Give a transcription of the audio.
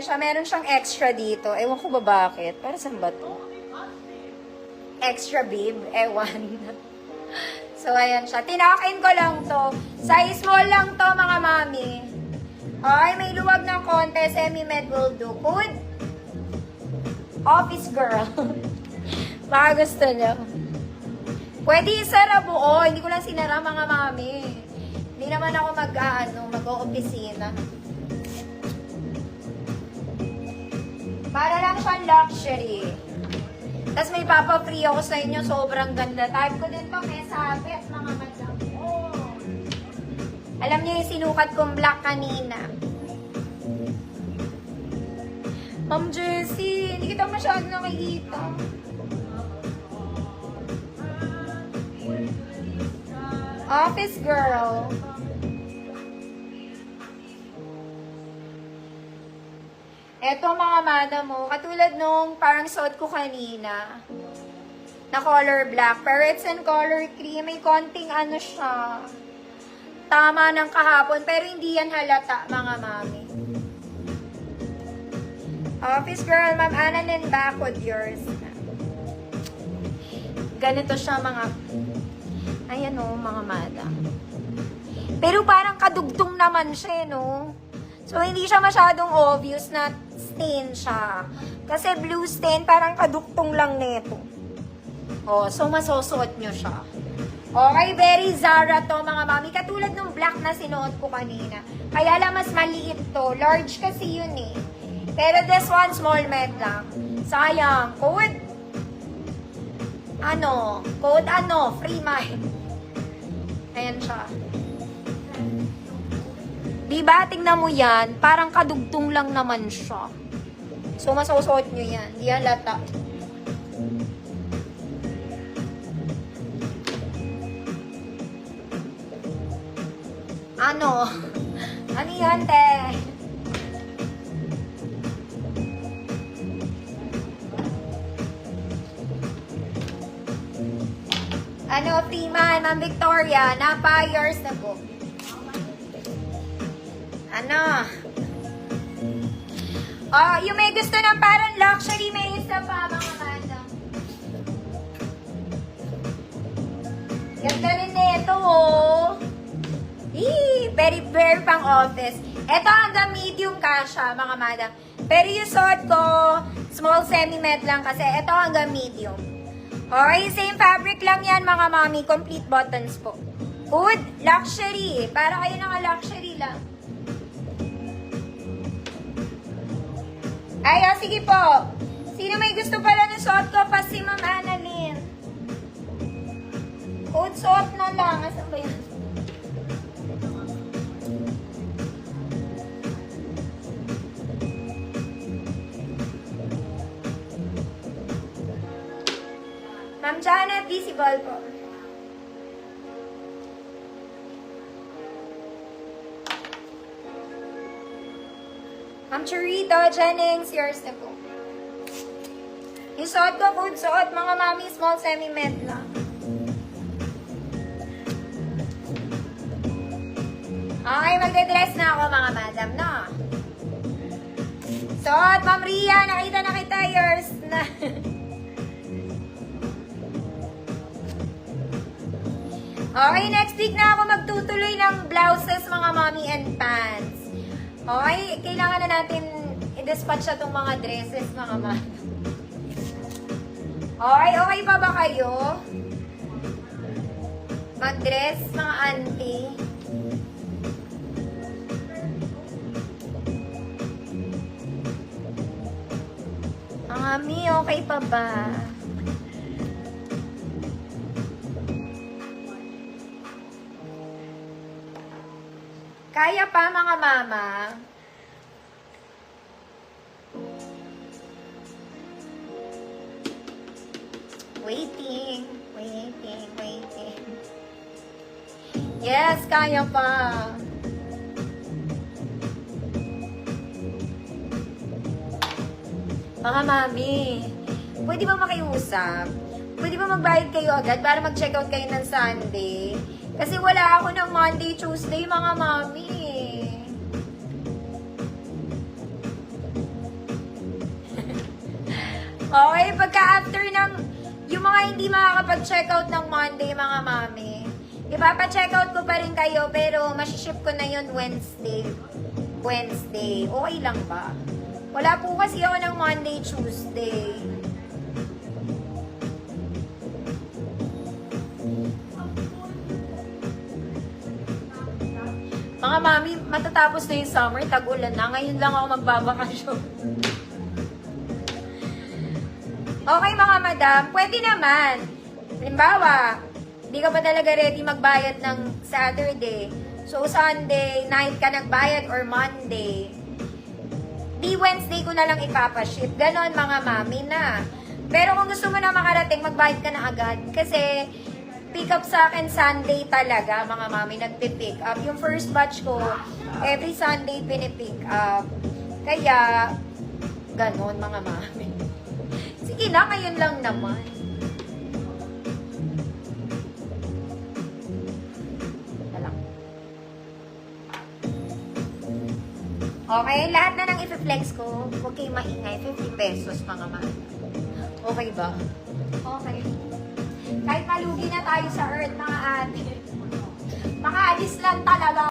ayan siya. Meron siyang extra dito. Ewan ko ba bakit. Para saan ba to? Extra bib. Ewan. So, ayan siya. Tinakin ko lang to. Size small lang to, mga mami. Ay, may luwag ng konti. Semi-med will do. Good. Office girl. Baka gusto niyo. Pwede isara buo. Hindi ko lang sinara, mga mami. Hindi naman ako mag-o-opisina. Para lang siyang luxury. Tapos may papa-free ako sa inyo. Sobrang ganda. Type ko din to. May sabit, mga madam. Oh. Alam niyo yung sinukat kong black kanina. Ma'am Jessie, hindi kita masyado nakikita. Office girl. Eto mga madam mo, katulad nung parang suot ko kanina, na color black, pero it's in color cream, may konting ano siya, tama ng kahapon, pero hindi yan halata, mga mami. Office girl, Ma'am Annalyn, back with yours. Ganito siya, mga, ayan o, mga madam. Pero parang kadugtong naman siya, no? So, hindi siya masyadong obvious na stain siya. Kasi blue stain, parang kaduktong lang nito. Oh, so masusuot nyo siya. Okay, very Zara to, mga mami. Katulad ng black na sinuot ko kanina. Kaya lang mas maliit to. Large kasi yun eh. Pero this one, small med lang. Sayang. Code? Code free mind. Ayan siya. Diba? Tingnan mo yan. Parang kadugtong lang naman siya. So, masusuot nyo yan. Di halata. Ano yan, te? Free man, Ma'am Victoria. Napa years na po. Yung may gusto ng parang luxury, may isa pa, mga madam. Ganda rin nito, oh. Very pang office. Ito hanggang medium kasha, mga madam. Pero yung suot ko, small semi-med lang kasi ito hanggang medium. Okay, same fabric lang yan, mga mami. Complete buttons po. Good, luxury. Para kayo naka-luxury lang. Ay, sige po. Sino may gusto pala ng suot ko? Pa si Ma'am Annalyn. Code suot na lang. Asan ba yan? Ma'am Janet, visible po. Ma'am Churito Jennings, yours na po. Yung suot ko, food suot, mga mami, small semi-med lang. Okay, magde-dress na ako, mga madam, no? Suot, Ma'am Ria, nakita na kita, yours na. Okay, next week na ako magtutuloy ng blouses, mga mommy and pants. Okay, kailangan na natin i-dispatch na itong mga dresses, mga mami. Okay pa ba kayo? Mag-dress, mga auntie. Mami, okay pa ba? Kaya pa, mga mama. Waiting. Yes, kaya pa. Mga mami, pwede ba makiusap? Pwede ba magbayad kayo agad para mag-check out kayo ng Sunday? Kasi wala ako ng Monday, Tuesday, mga mami. Okay, pagka after ng, yung mga hindi makakapag-check out ng Monday, mga mami, ipapa-check out ko pa rin kayo, pero masiship ko na yun Wednesday. Okay lang ba? Wala po kasi ako ng Monday, Tuesday. Mga mami, matatapos na yung summer, tag-ulan na. Ngayon lang ako magbabakasyon. Okay mga madam, pwede naman. Halimbawa, hindi ka pa talaga ready magbayad ng Saturday. So, Sunday, night ka nagbayad or Monday. Di Wednesday ko na lang ipapaship. Ganon mga mami na. Pero kung gusto mo na makarating, magbayad ka na agad. Kasi, pick up sa akin Sunday talaga, mga mami, nagpipick up. Yung first batch ko, every Sunday pinipick up. Kaya, ganon mga mami. Sige na, ngayon lang naman. Alam. Okay, lahat na ng i-flex ko, huwag kayong maingay, 50 pesos mga mami. Okay ba? Okay. Kahit malugi na tayo sa earth, mga ate. Makaalis lang talaga.